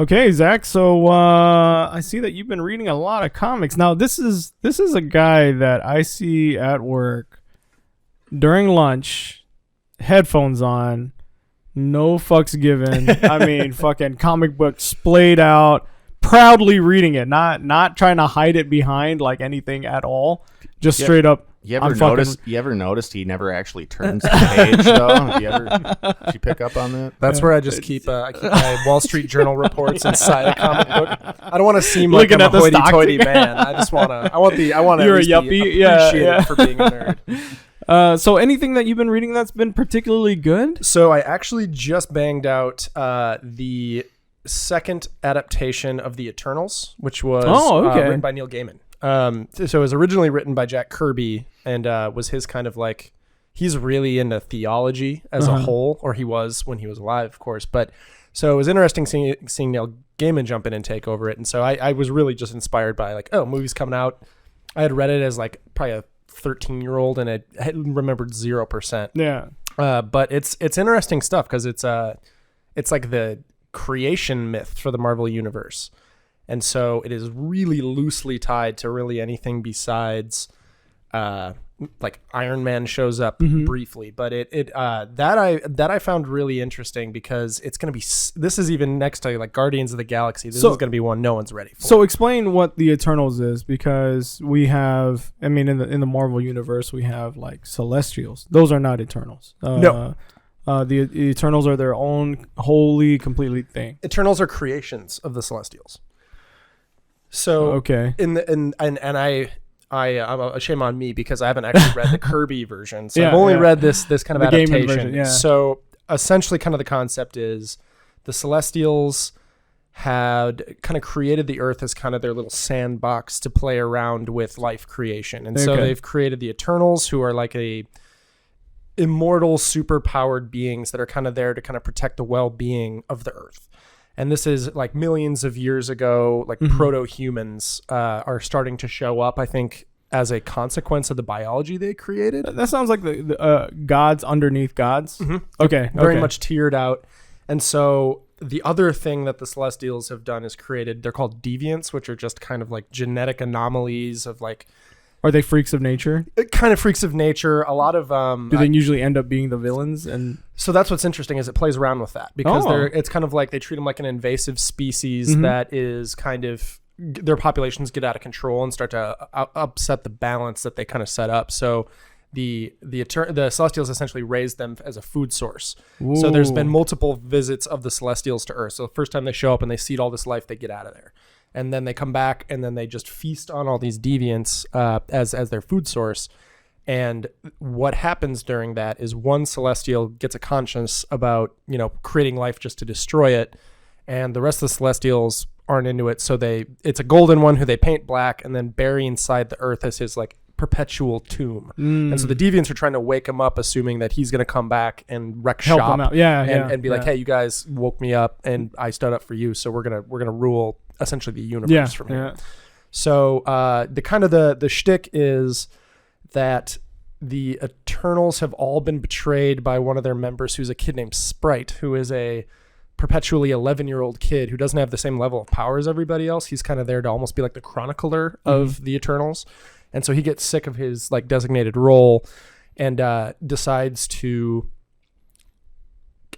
Okay, Zach. So I see that you've been reading a lot of comics. Now, this is a guy that I see at work during lunch, headphones on, no fucks given. I mean, fucking comic book splayed out, proudly reading it, not trying to hide it behind like anything at all. Just straight up. You ever noticed he never actually turns the page though? Did you pick up on that? That's where I just keep my Wall Street Journal reports inside a comic book. I don't want to seem like I'm a hoity-toity man. I want to You're a yuppie. Yeah. For being a nerd. So anything that you've been reading that's been particularly good? So I actually just banged out the second adaptation of The Eternals, which was written by Neil Gaiman. So it was originally written by Jack Kirby and was his kind of like, he's really into theology as a whole, or he was when he was alive, of course. But so it was interesting seeing Neil Gaiman jump in and take over it. And so I was really just inspired by like, oh, movies coming out. I had read it as like probably a 13-year-old and I remembered 0%. Yeah. But it's interesting stuff because it's like the creation myth for the Marvel Universe. And so it is really loosely tied to really anything besides like Iron Man shows up briefly, but that I found really interesting because it's going to be, this is even next to like Guardians of the Galaxy. This is going to be one no one's ready for. So explain what the Eternals is, because we have, I mean, in the Marvel universe, we have like Celestials. Those are not Eternals. No. The Eternals are their own wholly, completely thing. Eternals are creations of the Celestials. So okay, I shame on me because I haven't actually read the Kirby version. So I've only read this kind of the adaptation. Version, So essentially, kind of the concept is the Celestials had kind of created the Earth as kind of their little sandbox to play around with life creation, and so they've created the Eternals, who are like a immortal, super powered beings that are kind of there to kind of protect the well-being of the Earth. And this is like millions of years ago, like proto-humans are starting to show up, I think, as a consequence of the biology they created. That sounds like the gods underneath gods. Okay. Very much tiered out. And so the other thing that the Celestials have done is created, they're called deviants, which are just kind of like genetic anomalies of like... Are they freaks of nature? Kind of freaks of nature. A lot of do they usually end up being the villains? And so that's what's interesting is it plays around with that because it's kind of like they treat them like an invasive species that is kind of their populations get out of control and start to upset the balance that they kind of set up. So the Celestials essentially raised them as a food source. Ooh. So there's been multiple visits of the Celestials to Earth. So the first time they show up and they seed all this life, they get out of there. And then they come back and then they just feast on all these deviants as their food source. And what happens during that is one Celestial gets a conscience about, creating life just to destroy it. And the rest of the Celestials aren't into it. So it's a golden one who they paint black and then bury inside the Earth as his like perpetual tomb. And so the deviants are trying to wake him up, assuming that he's going to come back and wreck Help shop him out. and be like, hey, you guys woke me up and I stood up for you. So we're going to rule essentially the universe from here. So the shtick is that the Eternals have all been betrayed by one of their members, who's a kid named Sprite, who is a perpetually 11-year-old kid who doesn't have the same level of power as everybody else. He's kind of there to almost be like the chronicler of the Eternals. And so he gets sick of his like designated role and decides to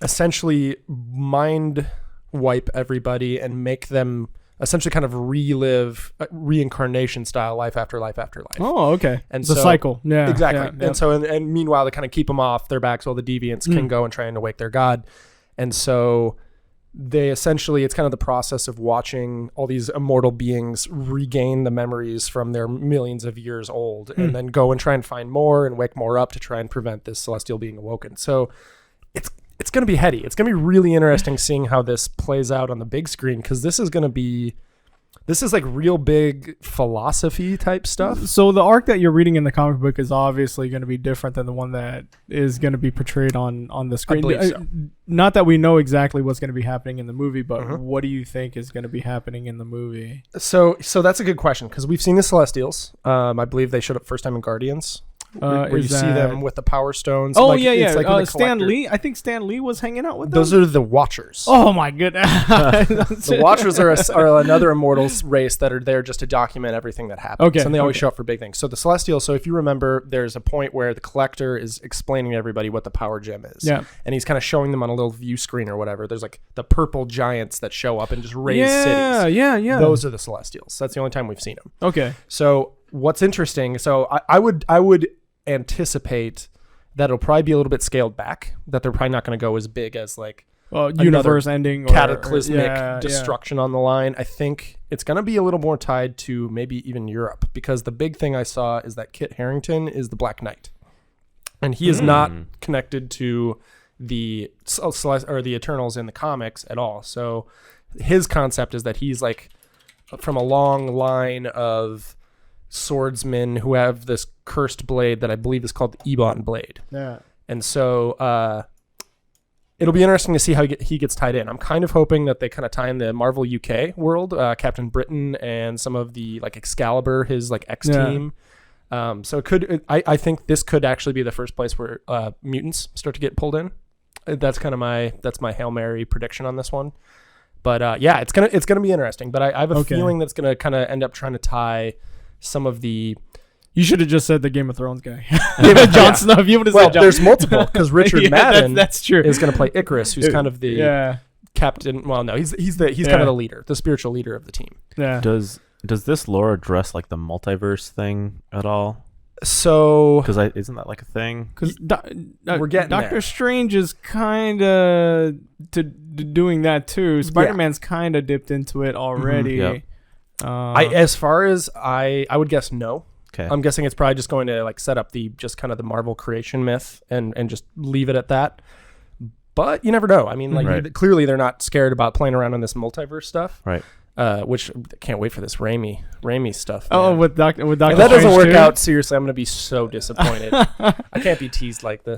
essentially mind wipe everybody and make them essentially kind of relive reincarnation style life after life after life. Oh, okay. And the cycle. Yeah. Exactly. Yeah. And so, and meanwhile, they kind of keep them off their backs while the deviants can go and try and awake their god. And so they essentially, it's kind of the process of watching all these immortal beings regain the memories from their millions of years old and then go and try and find more and wake more up to try and prevent this celestial being awoken. So it's going to be heady. It's going to be really interesting seeing how this plays out on the big screen, because this is like real big philosophy type stuff. So the arc that you're reading in the comic book is obviously going to be different than the one that is going to be portrayed on the screen. I believe so. Not that we know exactly what's going to be happening in the movie, but what do you think is going to be happening in the movie? So that's a good question, because we've seen the Celestials. I believe they showed up first time in Guardians. where you see them with the Power Stones. Oh like, yeah, yeah. It's like in the Stan collector. Lee. I think Stan Lee was hanging out with them. Those are the Watchers. Oh my goodness. The Watchers are another Immortals race that are there just to document everything that happens. Okay, And they always okay. show up for big things. So the Celestials, so if you remember, there's a point where the Collector is explaining to everybody what the Power Gem is. Yeah. And he's kind of showing them on a little view screen or whatever. There's like the purple giants that show up and just raise cities. Yeah. Those are the Celestials. That's the only time we've seen them. Okay. So what's interesting, so I would anticipate that it'll probably be a little bit scaled back, that they're probably not going to go as big as like Universe ending or cataclysmic destruction on the line. I think it's going to be a little more tied to maybe even Europe, because the big thing I saw is that Kit Harington is the Black Knight, and he is not connected to the Eternals in the comics at all. So his concept is that he's like from a long line of swordsmen who have this cursed blade that I believe is called the Ebon blade. Yeah. And so it'll be interesting to see how he gets tied in. I'm kind of hoping that they kind of tie in the Marvel UK world, Captain Britain and some of the like Excalibur, his like X team. So I think this could actually be the first place where mutants start to get pulled in. That's my Hail Mary prediction on this one. But yeah, it's gonna be interesting. But I have a feeling that's gonna kind of end up trying to tie some of the. You should have just said the Game of Thrones guy. Jon Snow. You would have said Jon. There's multiple, because Richard Madden that's true. is going to play Icarus, who's kind of the captain. Well, no, he's kind of the leader, the spiritual leader of the team. Yeah. Does this lore address like the multiverse thing at all? So, Because isn't that like a thing? Because we're getting Doctor there. Strange is kind of doing that too. Spider-Man's kind of dipped into it already. Yep. As far as I would guess no. Okay. I'm guessing it's probably just going to like set up the Marvel creation myth and just leave it at that. But you never know. I mean, like clearly they're not scared about playing around on this multiverse stuff. Right. Which can't wait for this Raimi stuff. Oh, man. with Doctor If that doesn't Strange work too? out, seriously, I'm going to be so disappointed. I can't be teased like this.